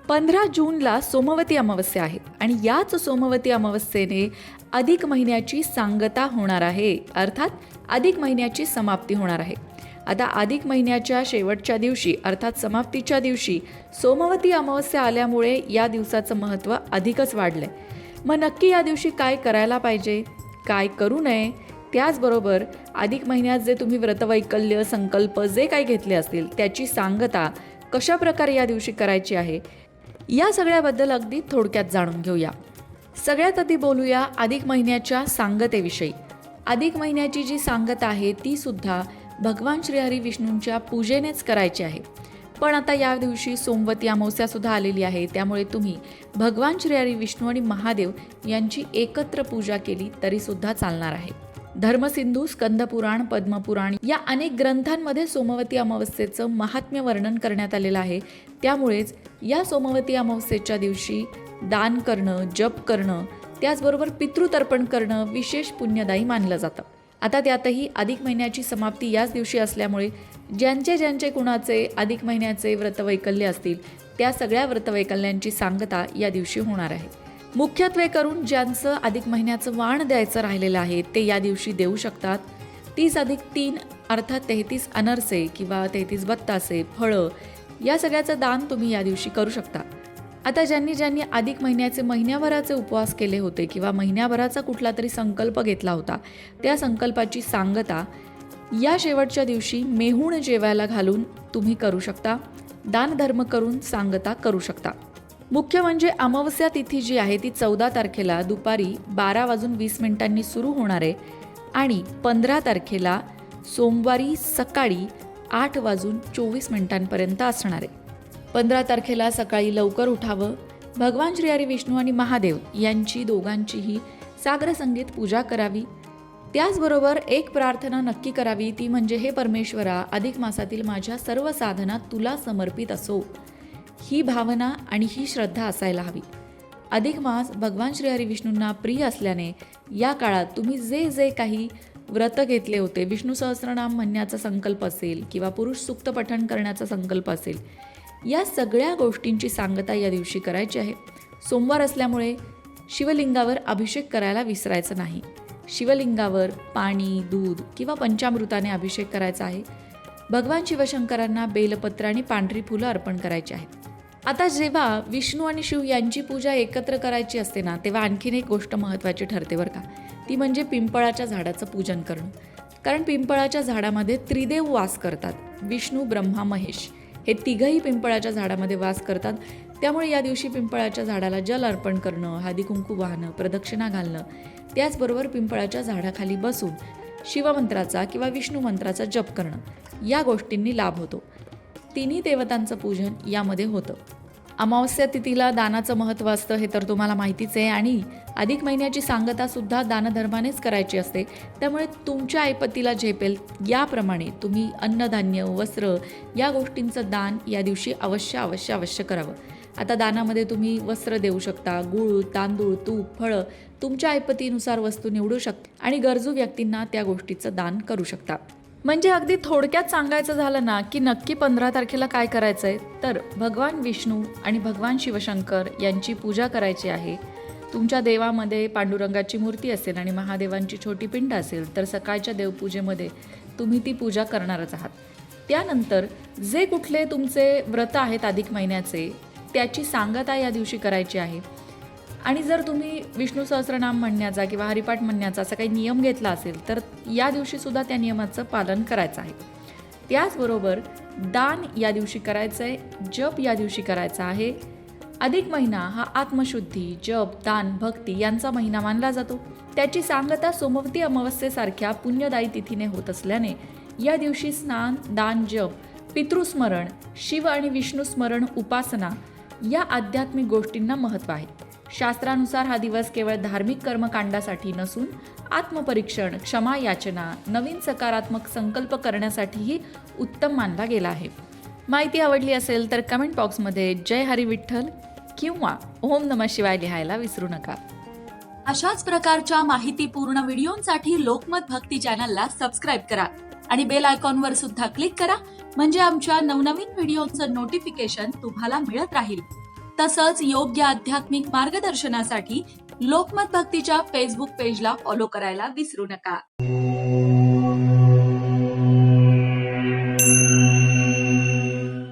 15 जूनला सोमवती अमावस्या आहे आणि याच सोमवती अमावस्येने अधिक महिन्याची सांगता होणार आहे, अर्थात अधिक महिन्याची समाप्ती होणार आहे. आता अधिक महिन्याच्या शेवटच्या दिवशी अर्थात समाप्तीच्या दिवशी सोमवती अमावस्या आल्यामुळे या दिवसाचं महत्त्व अधिकच वाढलंय. मग नक्की या दिवशी काय करायला पाहिजे, काय करू नये, त्याचबरोबर अधिक महिन्यात जे तुम्ही व्रतवैकल्य संकल्प जे काही घेतले असतील त्याची सांगता कशा प्रकारे या दिवशी करायची आहे, या सगळ्याबद्दल अगदी थोडक्यात जाणून घेऊया. सगळ्यात आधी बोलूया अधिक महिन्याच्या सांगतेविषयी. अधिक महिन्याची जी सांगता आहे ती सुद्धा भगवान श्रीहरी विष्णूंच्या पूजेनेच करायची आहे. पण आता या दिवशी सोमवती अमावस्या सुद्धा आलेली आहे, त्यामुळे तुम्ही भगवान श्रीहरी विष्णू आणि महादेव यांची एकत्र पूजा केली तरी सुद्धा चालणार आहे. धर्मसिंधू, स्कंदपुराण, पद्मपुराण या अनेक ग्रंथांमध्ये सोमवती अमावस्येचं महात्म्य वर्णन करण्यात आलेलं आहे. त्यामुळेच या सोमवती अमावस्येच्या दिवशी दान करणं, जप करणं, त्याचबरोबर पितृतर्पण करणं विशेष पुण्यदायी मानलं जातं. आता त्यातही अधिक महिन्याची समाप्ती याच दिवशी असल्यामुळे ज्यांचे कुणाचे अधिक महिन्याचे व्रतवैकल्य असतील त्या सगळ्या व्रतवैकल्यांची सांगता या दिवशी होणार आहे. मुख्यत्वे करून ज्यांचं अधिक महिन्याचं वाण द्यायचं राहिलेलं आहे ते या दिवशी देऊ शकतात. 30+3 अर्थात 33 अनरसे किंवा 33 बत्तासे, फळं या सगळ्याचं दान तुम्ही या दिवशी करू शकता. आता ज्यांनी अधिक महिन्याचे महिन्याभराचे उपवास केले होते किंवा महिन्याभराचा कुठला तरी संकल्प घेतला होता त्या संकल्पाची सांगता या शेवटच्या दिवशी मेहूण जेवायला घालून तुम्ही करू शकता. दानधर्म करून सांगता करू शकता. मुख्य म्हणजे अमावस्या तिथी जी आहे ती 14 तारखेला दुपारी 12:20 सुरू होणार आहे आणि 15 तारखेला सोमवारी सकाळी 8:24 असणार आहे. 15 तारखेला सकाळी लवकर उठावं, भगवान श्रीहरी विष्णू आणि महादेव यांची दोघांचीही सागर संगीत पूजा करावी. त्याचबरोबर एक प्रार्थना नक्की करावी, ती म्हणजे हे परमेश्वरा, अधिक मासातील माझ्या सर्व साधना तुला समर्पित असो. ही भावना आणि ही श्रद्धा असायला हवी. अधिक मास भगवान श्रीहरी विष्णूंना प्रिय असल्याने या काळात तुम्ही जे काही व्रत घेतले होते, विष्णू सहस्रनाम म्हणण्याचा संकल्प असेल किंवा पुरुष सूक्त पठण करण्याचा संकल्प असेल, या सगळ्या गोष्टींची सांगता या दिवशी करायची आहे. सोमवार असल्यामुळे शिवलिंगावर अभिषेक करायला विसरायचं नाही. शिवलिंगावर पाणी, दूध किंवा पंचामृताने अभिषेक करायचा आहे. भगवान शिवशंकरांना बेलपत्र आणि पांढरी फुलं अर्पण करायची आहेत. आता जेव्हा विष्णू आणि शिव यांची पूजा एकत्र करायची असते ना, तेव्हा आणखीन एक गोष्ट महत्त्वाची ठरते बरं का, ती म्हणजे पिंपळाच्या झाडाचं पूजन करणं. कारण पिंपळाच्या झाडामध्ये त्रिदेव वास करतात. विष्णू, ब्रह्मा, महेश हे तिघही पिंपळाच्या झाडामध्ये वास करतात. त्यामुळे या दिवशी पिंपळाच्या झाडाला जल अर्पण करणं, हळदी कुंकू वाहणं, प्रदक्षिणा घालणं, त्याचबरोबर पिंपळाच्या झाडाखाली बसून शिवमंत्राचा किंवा विष्णू मंत्राचा जप करणं, या गोष्टींनी लाभ होतो. तिन्ही देवतांचं पूजन यामध्ये होतं. अमावस्या तिथीला दानाचं महत्त्व असतं हे तर तुम्हाला माहितीच आहे आणि अधिक महिन्याची सांगतासुद्धा दानधर्मानेच करायची असते. त्यामुळे तुमच्या ऐपतीला झेपेल याप्रमाणे तुम्ही अन्नधान्य, वस्त्र या गोष्टींचं दान या दिवशी अवश्य करावं. आता दानामध्ये तुम्ही वस्त्र देऊ शकता, गूळ, तांदूळ, तूप, फळं तुमच्या ऐपतीनुसार वस्तू निवडू शकता आणि गरजू व्यक्तींना त्या गोष्टीचं दान करू शकता. म्हणजे अगदी थोडक्यात सांगायचं झालं ना की नक्की 15 तारखेला काय करायचं आहे, तर भगवान विष्णू आणि भगवान शिवशंकर यांची पूजा करायची आहे. तुमच्या देवामध्ये पांडुरंगाची मूर्ती असेल आणि महादेवांची छोटी पिंड असेल तर सकाळच्या देवपूजेमध्ये तुम्ही ती पूजा करणारच आहात. त्यानंतर जे कुठले तुमचे व्रत आहेत अधिक महिन्याचे त्याची सांगता या दिवशी करायची आहे. आणि जर तुम्ही विष्णू सहस्रनाम म्हणण्याचा किंवा हरिपाठ म्हणण्याचा असा काही नियम घेतला असेल तर या दिवशीसुद्धा त्या नियमाचं पालन करायचं आहे. त्याचबरोबर दान या दिवशी करायचं आहे, जप या दिवशी करायचा आहे. अधिक महिना हा आत्मशुद्धी, जप, दान, भक्ती यांचा महिना मानला जातो. त्याची सांगता सोमवती अमावस्येसारख्या पुण्यदायी तिथीने होत असल्याने या दिवशी स्नान, दान, जप, पितृस्मरण, शिव आणि विष्णू स्मरण, उपासना या आध्यात्मिक गोष्टींना महत्त्व आहे. शास्त्रानुसार हा दिवस केवळ धार्मिक कर्मकांडासाठी नसून आत्मपरीक्षण, क्षमा याचना, नवीन सकारात्मक संकल्प करण्यासाठीही उत्तम मानला गेला आहे. माहिती आवडली असेल तर कमेंट बॉक्समध्ये जय हरी विठ्ठल किंवा ओम नमः शिवाय लिहायला विसरू नका. अशाच प्रकारच्या माहितीपूर्ण व्हिडिओंसाठी लोकमत भक्ती चॅनलला सबस्क्राईब करा आणि बेल आयकॉनवर सुद्धा क्लिक करा, म्हणजे आमच्या नवनवीन व्हिडिओचं नोटिफिकेशन तुम्हाला मिळत राहील. तसंच योग्य आध्यात्मिक मार्गदर्शनासाठी लोकमत भक्तीच्या फेसबुक पेजला फॉलो करायला विसरू नका.